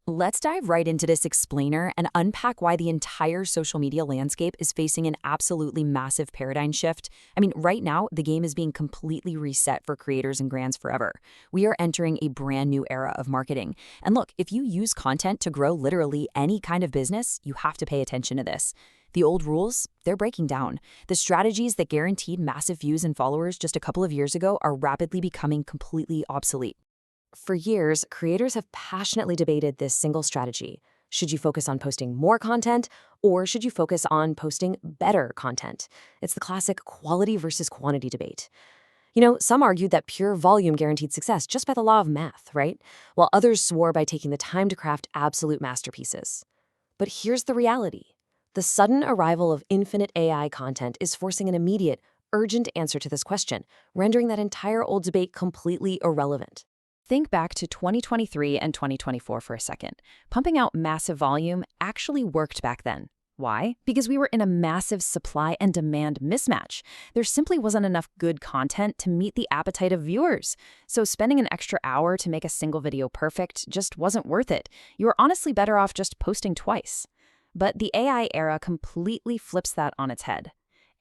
Let's dive right into this explainer and unpack why the entire social media landscape is facing an absolutely massive paradigm shift. I mean, right now, the game is being completely reset for creators and brands forever. We are entering a brand new era of marketing. And look, if you use content to grow literally any kind of business, you have to pay attention to this. The old rules, they're breaking down. The strategies that guaranteed massive views and followers just a couple of years ago are rapidly becoming completely obsolete. For years, creators have passionately debated this single strategy. Should you focus on posting more content, or should you focus on posting better content? It's the classic quality versus quantity debate. Some argued that pure volume guaranteed success just by the law of math, right? While others swore by taking the time to craft absolute masterpieces. But here's the reality. The sudden arrival of infinite AI content is forcing an immediate, urgent answer to this question, rendering that entire old debate completely irrelevant. Think back to 2023 and 2024 for a second. Pumping out massive volume actually worked back then. Why? Because we were in a massive supply and demand mismatch. There simply wasn't enough good content to meet the appetite of viewers. So spending an extra hour to make a single video perfect just wasn't worth it. You were honestly better off just posting twice. But the AI era completely flips that on its head.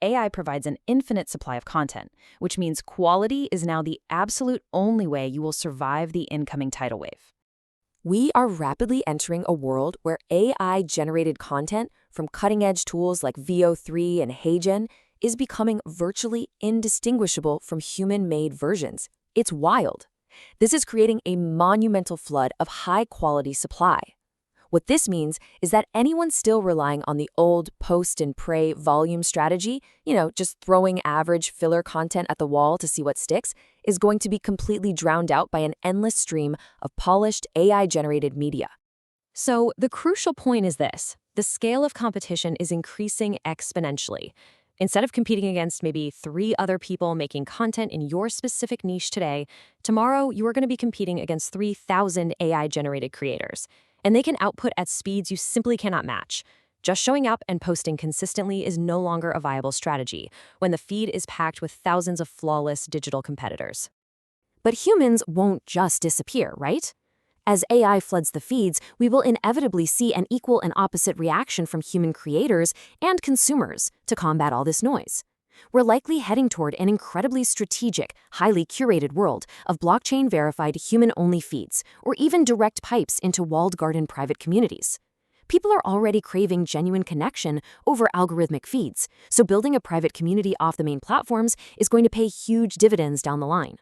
AI provides an infinite supply of content, which means quality is now the absolute only way you will survive the incoming tidal wave. We are rapidly entering a world where AI-generated content from cutting-edge tools like VO3 and HeyGen is becoming virtually indistinguishable from human-made versions. It's wild. This is creating a monumental flood of high-quality supply. What this means is that anyone still relying on the old post and pray volume strategy, just throwing average filler content at the wall to see what sticks, is going to be completely drowned out by an endless stream of polished AI-generated media. So the crucial point is this: the scale of competition is increasing exponentially. Instead of competing against maybe 3 other people making content in your specific niche today, tomorrow you are going to be competing against 3,000 AI-generated creators. And they can output at speeds you simply cannot match. Just showing up and posting consistently is no longer a viable strategy when the feed is packed with thousands of flawless digital competitors. But humans won't just disappear, right? As AI floods the feeds, we will inevitably see an equal and opposite reaction from human creators and consumers to combat all this noise. We're likely heading toward an incredibly strategic, highly curated world of blockchain-verified human-only feeds, or even direct pipes into walled garden private communities. People are already craving genuine connection over algorithmic feeds, so building a private community off the main platforms is going to pay huge dividends down the line.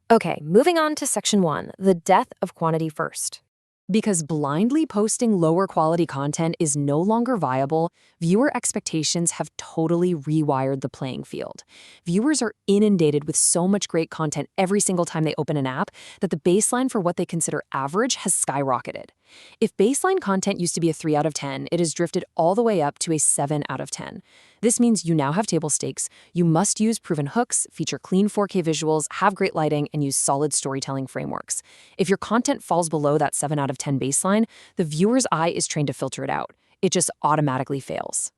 Okay, moving on to Section 1, the death of quantity first. Because blindly posting lower quality content is no longer viable, viewer expectations have totally rewired the playing field. Viewers are inundated with so much great content every single time they open an app that the baseline for what they consider average has skyrocketed. If baseline content used to be a 3 out of 10, it has drifted all the way up to a 7 out of 10. This means you now have table stakes, you must use proven hooks, feature clean 4K visuals, have great lighting, and use solid storytelling frameworks. If your content falls below that 7 out of 10 baseline, the viewer's eye is trained to filter it out. It just automatically fails.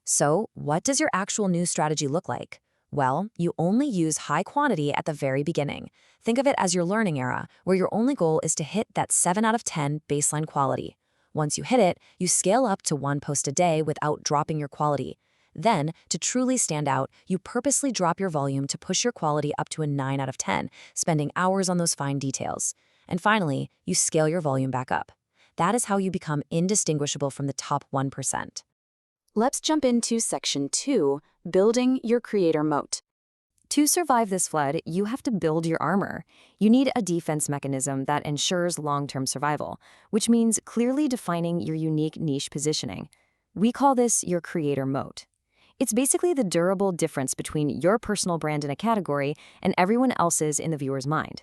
So, what does your actual news strategy look like? Well, you only use high quantity at the very beginning. Think of it as your learning era, where your only goal is to hit that 7 out of 10 baseline quality. Once you hit it, you scale up to 1 post a day without dropping your quality. Then, to truly stand out, you purposely drop your volume to push your quality up to a 9 out of 10, spending hours on those fine details. And finally, you scale your volume back up. That is how you become indistinguishable from the top 1%. Let's jump into Section 2, building your creator moat. To survive this flood, you have to build your armor. You need a defense mechanism that ensures long-term survival, which means clearly defining your unique niche positioning. We call this your creator moat. It's basically the durable difference between your personal brand in a category and everyone else's in the viewer's mind.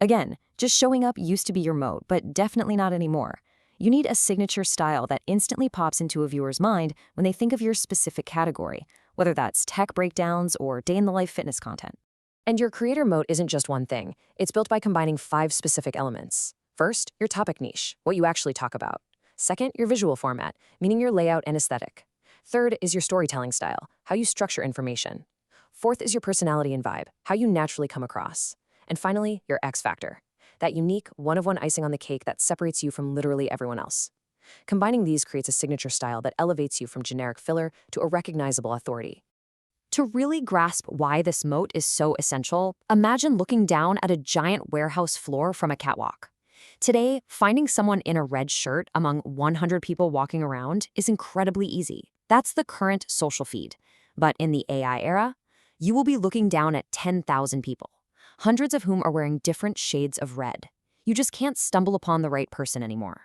Again, just showing up used to be your moat, but definitely not anymore. You need a signature style that instantly pops into a viewer's mind when they think of your specific category, whether that's tech breakdowns or day-in-the-life fitness content. And your creator moat isn't just one thing. It's built by combining 5 specific elements. First, your topic niche, what you actually talk about. Second, your visual format, meaning your layout and aesthetic. Third is your storytelling style, how you structure information. Fourth is your personality and vibe, how you naturally come across. And finally, your X factor. that unique, one-of-one icing on the cake that separates you from literally everyone else. Combining these creates a signature style that elevates you from generic filler to a recognizable authority. To really grasp why this moat is so essential, imagine looking down at a giant warehouse floor from a catwalk. Today, finding someone in a red shirt among 100 people walking around is incredibly easy. That's the current social feed. But in the AI era, you will be looking down at 10,000 people, hundreds of whom are wearing different shades of red. You just can't stumble upon the right person anymore.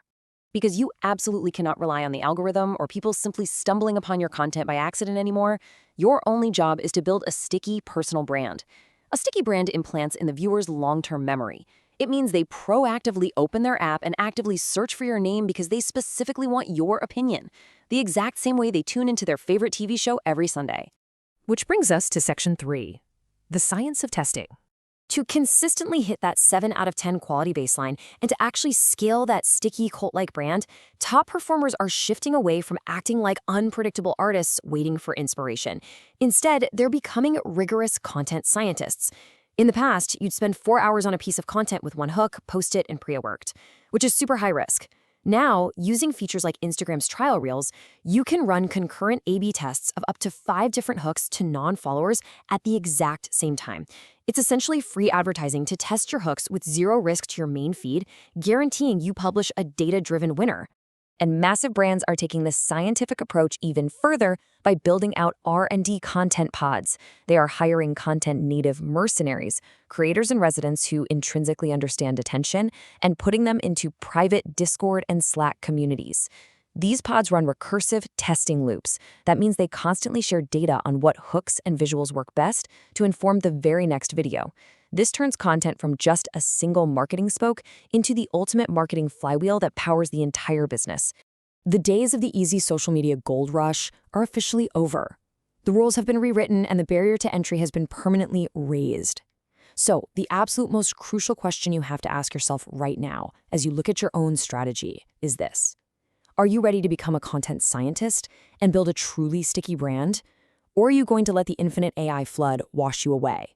Because you absolutely cannot rely on the algorithm or people simply stumbling upon your content by accident anymore, your only job is to build a sticky personal brand. A sticky brand implants in the viewer's long-term memory. It means they proactively open their app and actively search for your name because they specifically want your opinion, the exact same way they tune into their favorite TV show every Sunday. Which brings us to Section 3, the science of testing. To consistently hit that 7 out of 10 quality baseline and to actually scale that sticky cult-like brand, top performers are shifting away from acting like unpredictable artists waiting for inspiration. Instead, they're becoming rigorous content scientists. In the past, you'd spend 4 hours on a piece of content with one hook, post it, and pre-worked, which is super high risk. Now, using features like Instagram's trial reels, you can run concurrent A/B tests of up to 5 different hooks to non-followers at the exact same time. It's essentially free advertising to test your hooks with zero risk to your main feed, guaranteeing you publish a data-driven winner. And massive brands are taking this scientific approach even further by building out R&D content pods. They are hiring content native mercenaries, creators in residence who intrinsically understand attention, and putting them into private Discord and Slack communities. These pods run recursive testing loops. That means they constantly share data on what hooks and visuals work best to inform the very next video. This turns content from just a single marketing spoke into the ultimate marketing flywheel that powers the entire business. The days of the easy social media gold rush are officially over. The rules have been rewritten and the barrier to entry has been permanently raised. So, the absolute most crucial question you have to ask yourself right now as you look at your own strategy is this. Are you ready to become a content scientist and build a truly sticky brand? Or are you going to let the infinite AI flood wash you away?